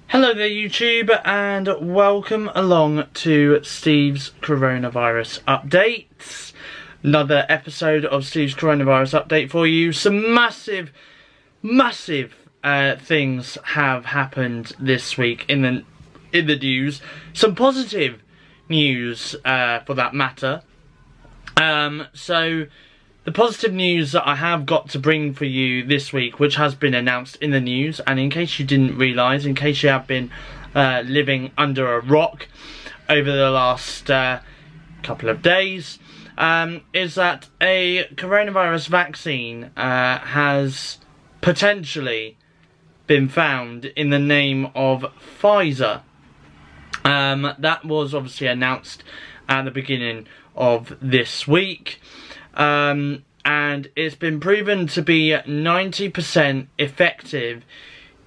Hello there YouTube, and welcome along to Steve's Coronavirus Updates. Another episode of Steve's Coronavirus Update for you. Some massive things have happened this week in the news. Some positive news for that matter. So the positive news that I have got to bring for you this week, which has been announced in the news, and in case you didn't realise, in case you have been living under a rock over the last couple of days, is that a coronavirus vaccine has potentially been found in the name of Pfizer. That was obviously announced at the beginning of this week. And it's been proven to be 90% effective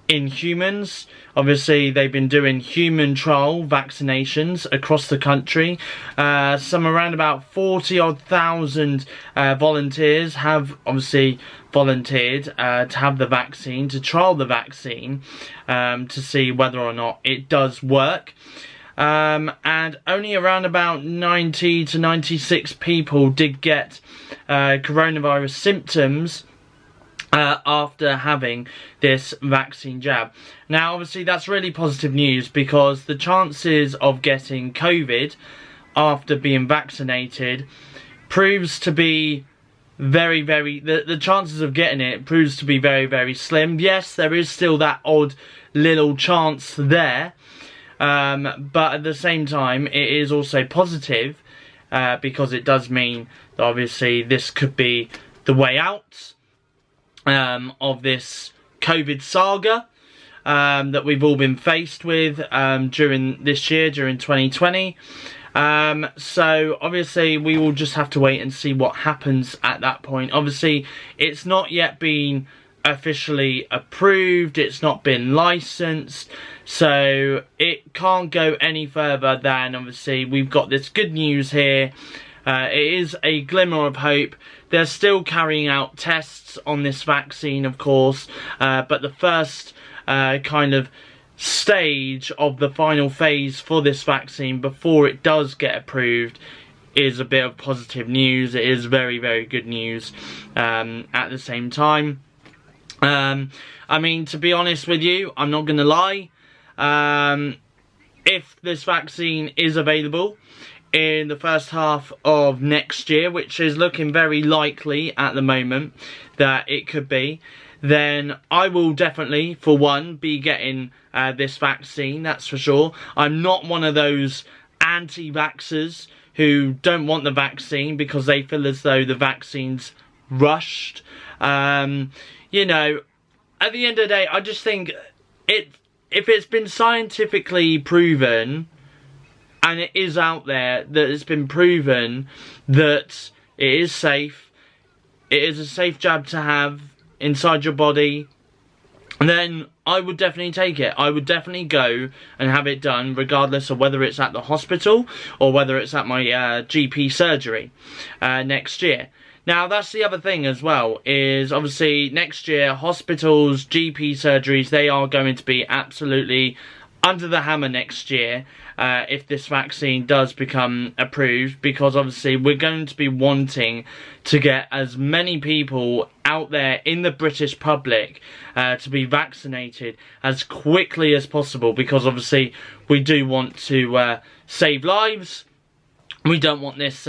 in humans. Obviously, they've been doing human trial vaccinations across the country. Some around about 40,000 volunteers have obviously volunteered to have the vaccine, to trial the vaccine, to see whether or not it does work. And only around about 90 to 96 people did get coronavirus symptoms after having this vaccine jab. Now obviously that's really positive news, because the chances of getting COVID after being vaccinated proves to be the chances of getting it proves to be very slim. Yes, there is still that odd little chance there. But at the same time, it is also positive because it does mean that obviously this could be the way out of this COVID saga that we've all been faced with during this year, during 2020. So obviously we will just have to wait and see what happens at that point. Obviously it's not yet been officially approved, it's not been licensed, so it can't go any further than obviously we've got this good news here. It is a glimmer of hope. They're still carrying out tests on this vaccine, of course, but the first kind of stage of the final phase for this vaccine before it does get approved is a bit of positive news. It is very good news at the same time. I mean, to be honest with you, I'm not going to lie. If this vaccine is available in the first half of next year, which is looking very likely at the moment that it could be, then I will definitely, for one, be getting this vaccine, that's for sure. I'm not one of those anti-vaxxers who don't want the vaccine because they feel as though the vaccine's rushed. You know, at the end of the day, I just think if it's been scientifically proven, and it is out there that it's been proven that it is safe, it is a safe jab to have inside your body, then I would definitely take it. I would definitely go and have it done, regardless of whether it's at the hospital or whether it's at my GP surgery next year. Now that's the other thing as well, is obviously next year hospitals, GP surgeries, they are going to be absolutely under the hammer next year if this vaccine does become approved, because obviously we're going to be wanting to get as many people out there in the British public to be vaccinated as quickly as possible, because obviously we do want to save lives. We don't want this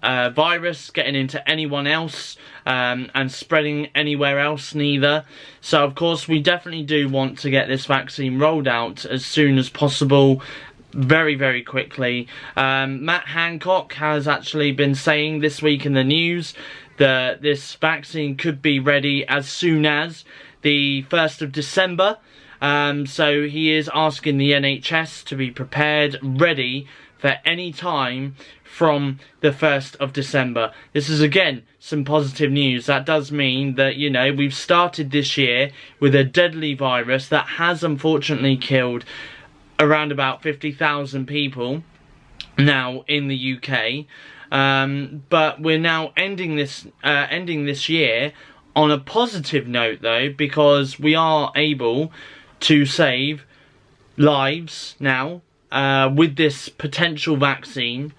virus getting into anyone else and spreading anywhere else neither. So of course we definitely do want to get this vaccine rolled out as soon as possible, very quickly. Matt Hancock has actually been saying this week in the news that this vaccine could be ready as soon as the 1st of December. So he is asking the NHS to be prepared, ready for any time from the 1st of December. This is again some positive news. That does mean that, you know, we've started this year with a deadly virus that has unfortunately killed around about 50,000 people now in the UK. But we're now ending this year on a positive note though, because we are able to save lives now with this potential vaccine.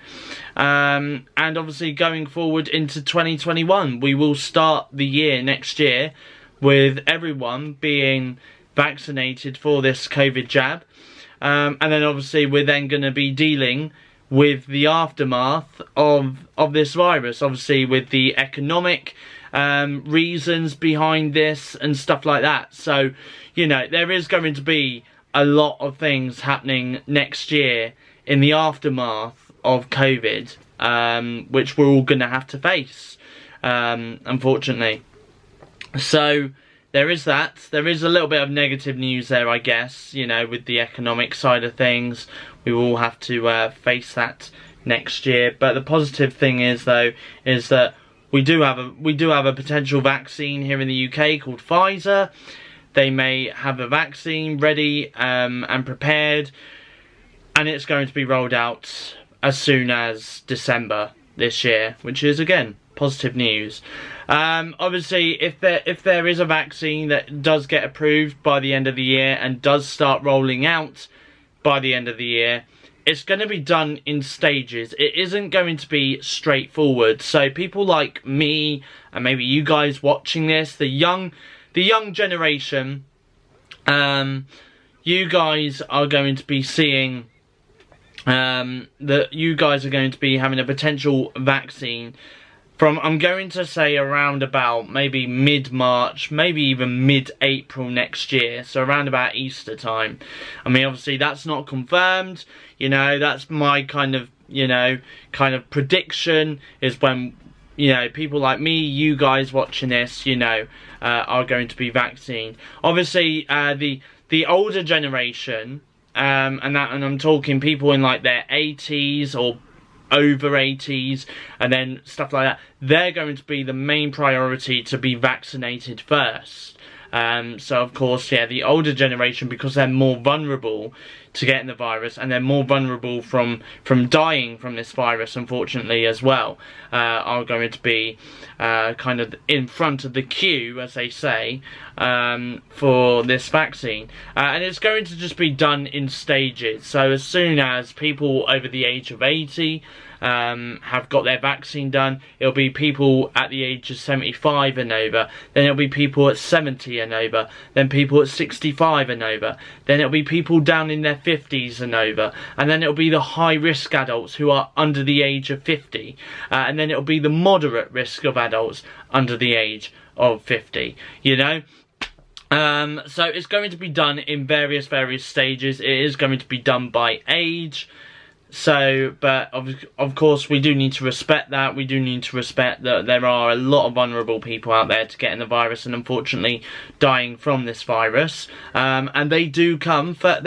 And obviously going forward into 2021, we will start the year next year with everyone being vaccinated for this COVID jab. And then obviously we're then going to be dealing with the aftermath of this virus, obviously with the economic reasons behind this and stuff like that. So, you know, there is going to be a lot of things happening next year in the aftermath of COVID, which we're all going to have to face, unfortunately. So there is that. There is a little bit of negative news there, I guess, you know, with the economic side of things. We will have to face that next year. But the positive thing is, though, is that we do have a potential vaccine here in the UK called Pfizer. They may have a vaccine ready and prepared, and it's going to be rolled out as soon as December this year, which is, again, positive news. Obviously, if there is a vaccine that does get approved by the end of the year and does start rolling out by the end of the year, it's going to be done in stages. It isn't going to be straightforward. So people like me, and maybe you guys watching this, the young generation, you guys are going to be seeing that you guys are going to be having a potential vaccine from, I'm going to say, around about maybe mid-March, maybe even mid-April next year, so around about Easter time. I mean, obviously that's not confirmed, you know, that's my kind of, you know, prediction, is when, you know, people like me, you guys watching this, you know, are going to be vaccinated. Obviously, the older generation, and I'm talking people in like their 80s or over 80s and then stuff like that, they're going to be the main priority to be vaccinated first. So of course, yeah, the older generation, because they're more vulnerable to getting the virus, and they're more vulnerable from dying from this virus, unfortunately, as well, are going to be kind of in front of the queue, as they say, for this vaccine. And it's going to just be done in stages. So as soon as people over the age of 80 have got their vaccine done, it'll be people at the age of 75 and over, then it'll be people at 70 and over, then people at 65 and over, then it'll be people down in their 50s and over, and then it'll be the high risk adults who are under the age of 50, and then it'll be the moderate risk of adults under the age of 50, you know. So it's going to be done in various stages. It is going to be done by age. So, but of course, we do need to respect that. We do need to respect that there are a lot of vulnerable people out there to getting the virus and unfortunately dying from this virus. And they do come first.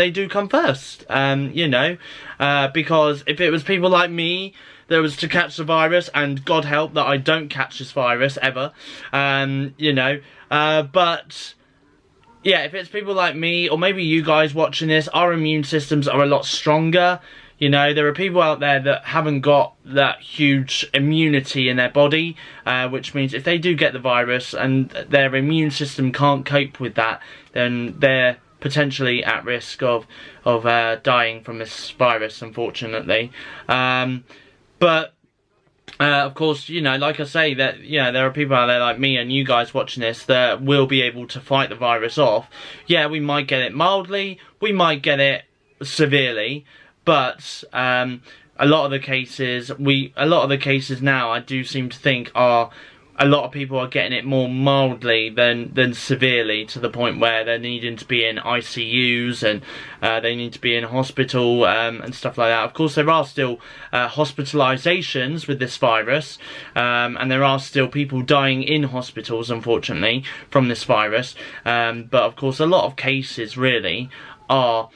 You know, because if it was people like me that was to catch the virus, and God help that I don't catch this virus ever, you know, but yeah, if it's people like me, or maybe you guys watching this, our immune systems are a lot stronger. You know, there are people out there that haven't got that huge immunity in their body, which means if they do get the virus and their immune system can't cope with that, then they're potentially at risk of dying from this virus, unfortunately. But of course, you know, like I say, that, you know, there are people out there like me and you guys watching this that will be able to fight the virus off. Yeah, we might get it mildly, we might get it severely, but a lot of the cases now, I do seem to think, are a lot of people are getting it more mildly than severely, to the point where they're needing to be in ICUs and they need to be in hospital and stuff like that. Of course, there are still hospitalizations with this virus, and there are still people dying in hospitals, unfortunately, from this virus. But of course, a lot of cases really are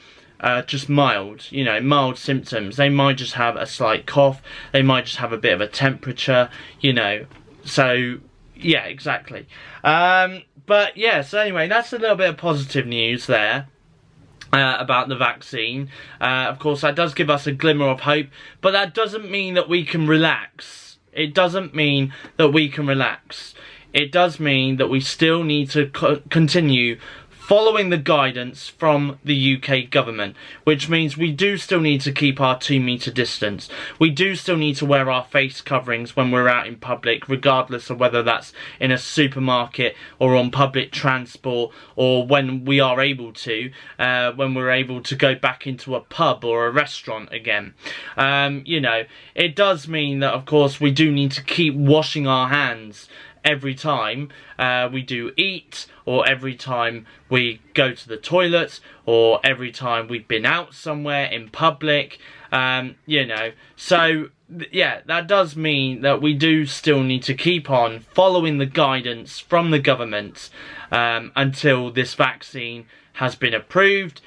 just mild, you know, mild symptoms. They might just have a slight cough, they might just have a bit of a temperature, you know. So, yeah, exactly. But, yeah, so anyway, that's a little bit of positive news there about the vaccine. Of course, that does give us a glimmer of hope, but that doesn't mean that we can relax. It doesn't mean that we can relax. It does mean that we still need to continue following the guidance from the UK government, which means we do still need to keep our 2-metre distance. We do still need to wear our face coverings when we're out in public, regardless of whether that's in a supermarket or on public transport, or when we are able to, when we're able to go back into a pub or a restaurant again. You know, it does mean that, of course, we do need to keep washing our hands every time we do eat, or every time we go to the toilet, or every time we've been out somewhere in public, you know. So yeah, that does mean that we do still need to keep on following the guidance from the government until this vaccine has been approved.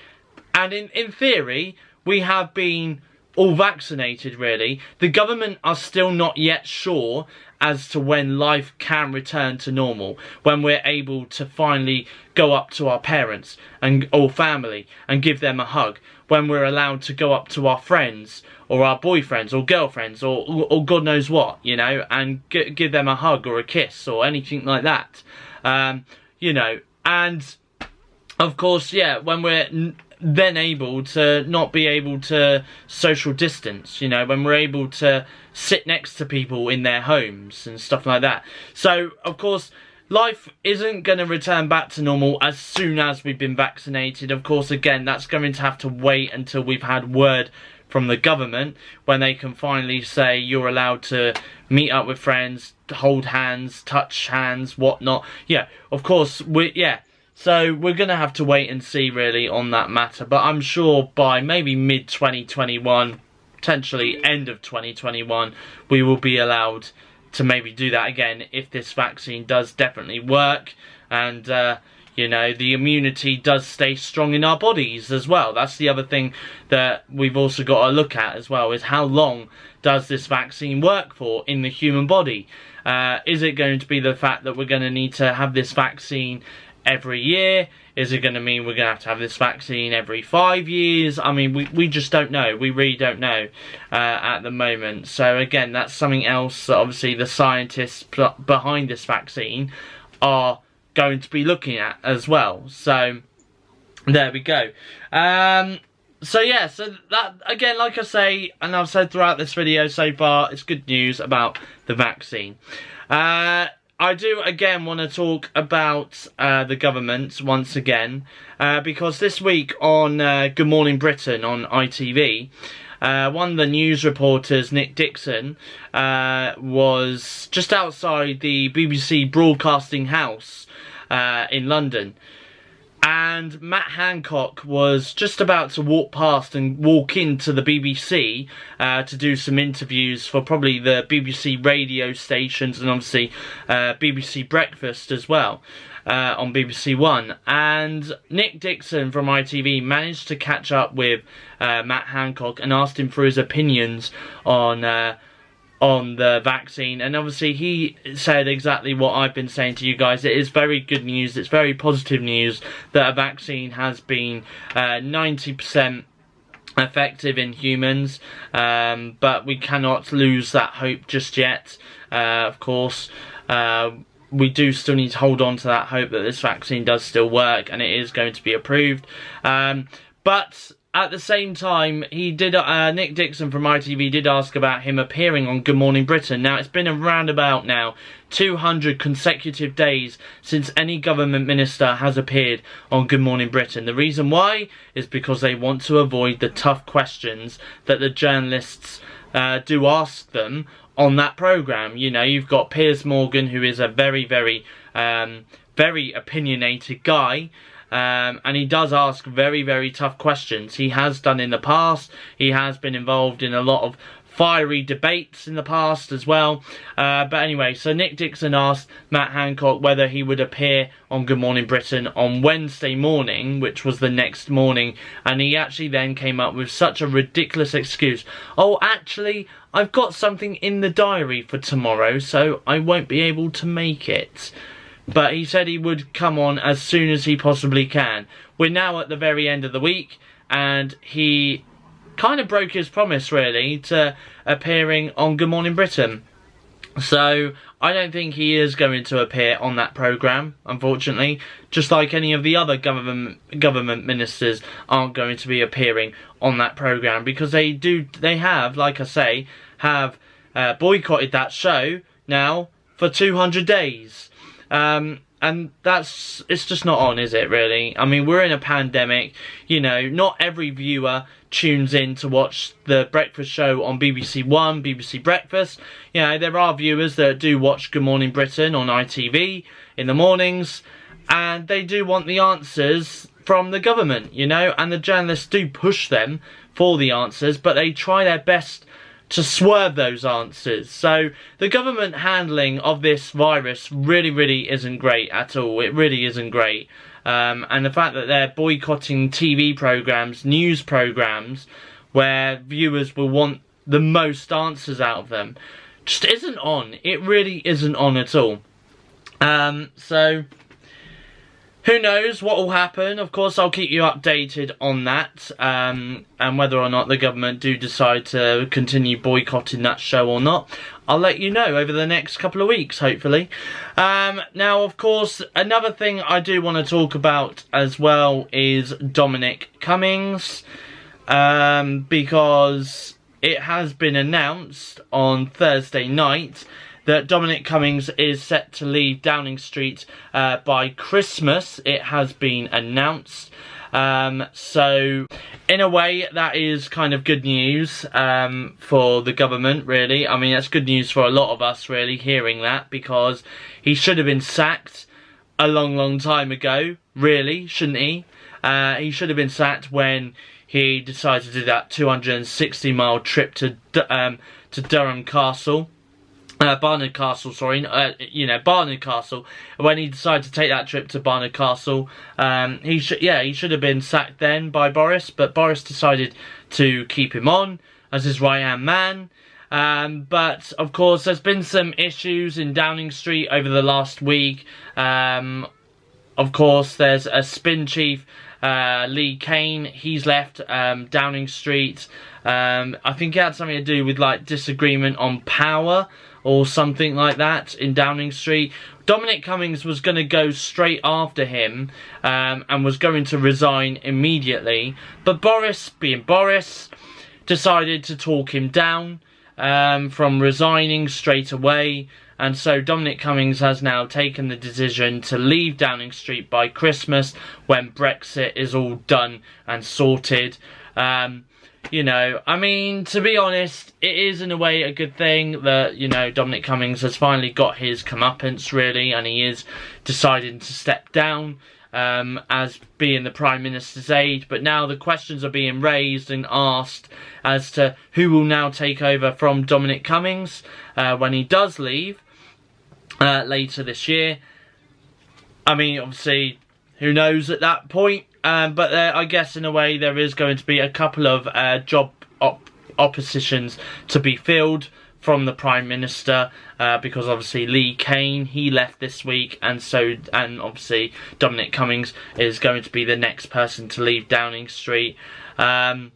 And in theory, we have been all vaccinated, really. The government are still not yet sure as to when life can return to normal, when we're able to finally go up to our parents and or family and give them a hug, when we're allowed to go up to our friends or our boyfriends or girlfriends or God knows what, you know, and give them a hug or a kiss or anything like that. You know, and of course, yeah, when we're then able to not be able to social distance, you know, when we're able to sit next to people in their homes and stuff like that. So, of course, life isn't going to return back to normal as soon as we've been vaccinated. Of course, again, that's going to have to wait until we've had word from the government, when they can finally say you're allowed to meet up with friends, hold hands, touch hands, whatnot. Yeah, of course, so we're going to have to wait and see really on that matter. But I'm sure by maybe mid-2021, potentially end of 2021, we will be allowed to maybe do that again if this vaccine does definitely work. And, you know, the immunity does stay strong in our bodies as well. That's the other thing that we've also got to look at as well, is how long does this vaccine work for in the human body? Is it going to be the fact that we're going to need to have this vaccine every year? Is it going to mean we're going to have this vaccine every 5 years? I mean, we just don't know. We really don't know at the moment. So again, that's something else that obviously the scientists behind this vaccine are going to be looking at as well. So there we go. So yeah, so that, again, like I say, and I've said throughout this video so far, it's good news about the vaccine. I do again want to talk about the government once again, because this week on Good Morning Britain on ITV, one of the news reporters, Nick Dixon, was just outside the BBC Broadcasting House in London. And Matt Hancock was just about to walk past and walk into the BBC to do some interviews for probably the BBC radio stations and obviously BBC Breakfast as well on BBC One. And Nick Dixon from ITV managed to catch up with Matt Hancock and asked him for his opinions on the vaccine, and obviously he said exactly what I've been saying to you guys. It is very good news, it's very positive news that a vaccine has been 90% effective in humans, but we cannot lose that hope just yet. Of course, we do still need to hold on to that hope that this vaccine does still work and it is going to be approved. But at the same time, he did. Nick Dixon from ITV did ask about him appearing on Good Morning Britain. Now, it's been around about now 200 consecutive days since any government minister has appeared on Good Morning Britain. The reason why is because they want to avoid the tough questions that the journalists do ask them on that programme. You know, you've got Piers Morgan, who is a very, very opinionated guy. And he does ask very, very tough questions. He has done in the past. He has been involved in a lot of fiery debates in the past as well. But anyway, so Nick Dixon asked Matt Hancock whether he would appear on Good Morning Britain on Wednesday morning, which was the next morning. And he actually then came up with such a ridiculous excuse. Oh, actually, I've got something in the diary for tomorrow, so I won't be able to make it. But he said he would come on as soon as he possibly can. We're now at the very end of the week, and he kind of broke his promise, really, to appearing on Good Morning Britain. So I don't think he is going to appear on that programme, unfortunately. Just like any of the other government ministers aren't going to be appearing on that programme, because they have, like I say, have boycotted that show now for 200 days. And it's just not on, is it, really? I mean, we're in a pandemic, you know, not every viewer tunes in to watch the breakfast show on BBC One, BBC Breakfast. You know, there are viewers that do watch Good Morning Britain on ITV in the mornings, and they do want the answers from the government, you know, and the journalists do push them for the answers, but they try their best to swerve those answers. So the government handling of this virus really isn't great at all. It really isn't great. And the fact that they're boycotting TV programmes, news programmes, where viewers will want the most answers out of them, just isn't on. It really isn't on at all. So who knows what will happen? Of course, I'll keep you updated on that, and whether or not the government do decide to continue boycotting that show or not. I'll let you know over the next couple of weeks, hopefully. Now, of course, another thing I do want to talk about as well is Dominic Cummings, because it has been announced on Thursday night that Dominic Cummings is set to leave Downing Street by Christmas. It has been announced. So, in a way, that is kind of good news for the government, really. I mean, that's good news for a lot of us, really, hearing that, because he should have been sacked a long time ago, really, shouldn't he? He should have been sacked when he decided to do that 260-mile trip to Durham Castle. Barnard Castle, sorry, Barnard Castle. When he decided to take that trip to Barnard Castle, he should have been sacked then by Boris, but Boris decided to keep him on as his right-hand man. But, of course, there's been some issues in Downing Street over the last week. Of course, there's a spin chief, Lee Kane. He's left Downing Street. I think it had something to do with, like, disagreement on power or something like that in Downing Street. Dominic Cummings was going to go straight after him and was going to resign immediately. But Boris, being Boris, decided to talk him down from resigning straight away. And so Dominic Cummings has now taken the decision to leave Downing Street by Christmas, when Brexit is all done and sorted. You know, I mean, to be honest, it is in a way a good thing that, you know, Dominic Cummings has finally got his comeuppance, really, and he is deciding to step down as being the Prime Minister's aide. But now the questions are being raised and asked as to who will now take over from Dominic Cummings when he does leave later this year. I mean, obviously, who knows at that point? But I guess in a way there is going to be a couple of job oppositions to be filled from the Prime Minister, because obviously Lee Kane, he left this week, and obviously Dominic Cummings is going to be the next person to leave Downing Street. Of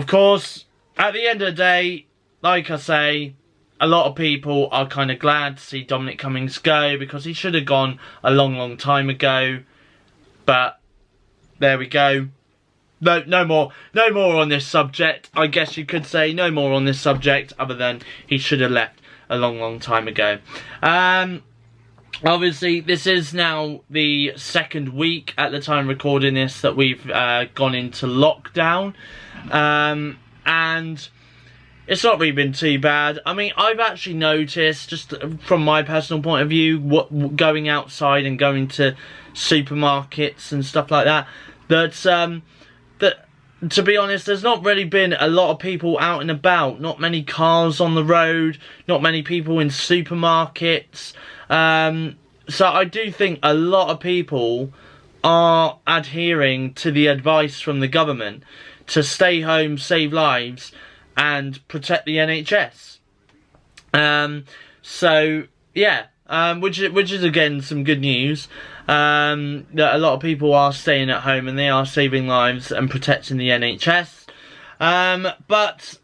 course, at the end of the day, like I say, a lot of people are kind of glad to see Dominic Cummings go, because he should have gone a long time ago. But there we go. No more on this subject. I guess you could say no more on this subject, other than he should have left a long time ago. Obviously, this is now the second week at the time of recording this that we've gone into lockdown, and it's not really been too bad. I mean, I've actually noticed, just from my personal point of view, going outside and going to supermarkets and stuff like that, that to be honest, there's not really been a lot of people out and about. Not many cars on the road, not many people in supermarkets. So I do think a lot of people are adhering to the advice from the government to stay home, save lives, and protect the NHS. So yeah, which is again some good news. That a lot of people are staying at home and they are saving lives and protecting the NHS. But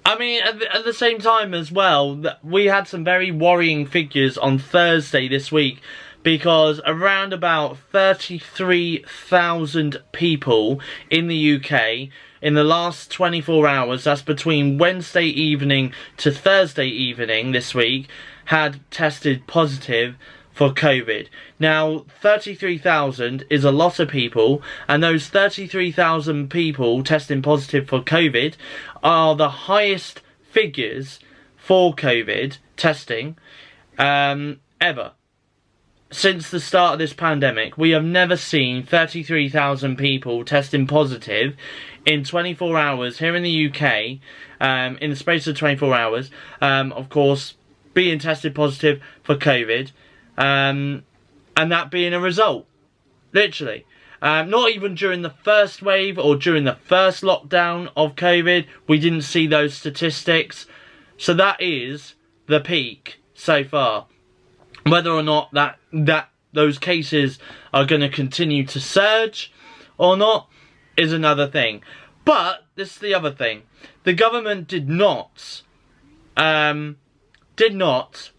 I mean, at the same time as well, we had some very worrying figures on Thursday this week, because around about 33,000 people in the UK in the last 24 hours, that's between Wednesday evening to Thursday evening this week, had tested positive for COVID. Now, 33,000 is a lot of people, and those 33,000 people testing positive for COVID are the highest figures for COVID testing ever. Since the start of this pandemic, we have never seen 33,000 people testing positive in 24 hours here in the UK, in the space of 24 hours, of course, being tested positive for COVID. And that being a result, literally. Not even during the first wave or during the first lockdown of COVID, we didn't see those statistics. So that is the peak so far. Whether or not those cases are going to continue to surge or not is another thing. But this is the other thing. The government did not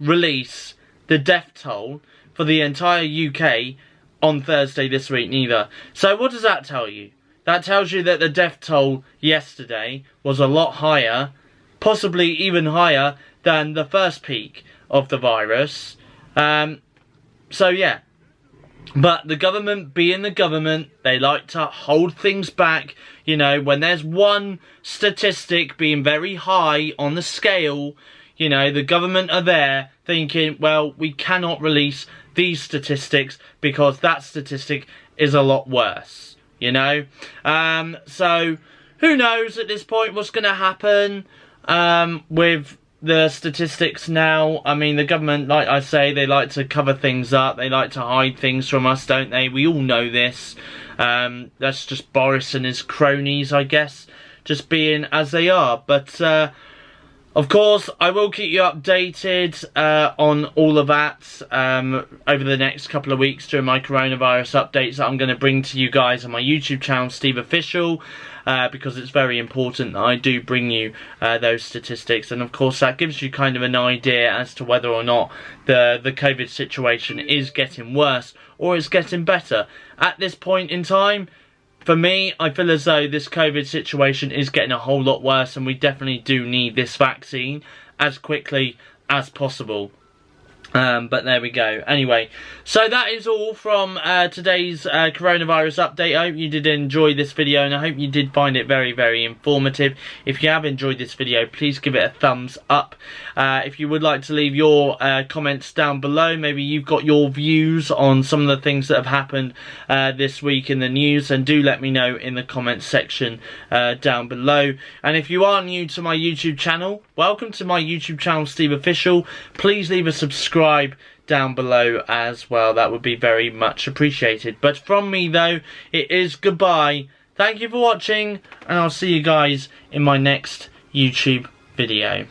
release the death toll for the entire UK on Thursday this week neither. So what does that tell you? That tells you that the death toll yesterday was a lot higher, possibly even higher than the first peak of the virus. So yeah. But the government, being the government, they like to hold things back. You know, when there's one statistic being very high on the scale, you know, the government are there thinking, well, we cannot release these statistics because that statistic is a lot worse, you know. So, who knows at this point what's going to happen with the statistics now. I mean, the government, like I say, they like to cover things up. They like to hide things from us, don't they? We all know this. That's just Boris and his cronies, I guess, just being as they are. But, of course, I will keep you updated on all of that over the next couple of weeks during my coronavirus updates that I'm going to bring to you guys on my YouTube channel, SteveOfficial, because it's very important that I do bring you those statistics. And, of course, that gives you kind of an idea as to whether or not the COVID situation is getting worse or it's getting better. At this point in time, for me, I feel as though this COVID situation is getting a whole lot worse, and we definitely do need this vaccine as quickly as possible. But there we go. Anyway, so that is all from today's coronavirus update. I hope you did enjoy this video, and I hope you did find it very, very informative. If you have enjoyed this video, please give it a thumbs up. If you would like to leave your comments down below, maybe you've got your views on some of the things that have happened this week in the news, and do let me know in the comments section down below. And if you are new to my YouTube channel, welcome to my YouTube channel, SteveOfficial. Please leave a subscribe down below as well. That would be very much appreciated. But from me though, it is goodbye. Thank you for watching, and I'll see you guys in my next YouTube video.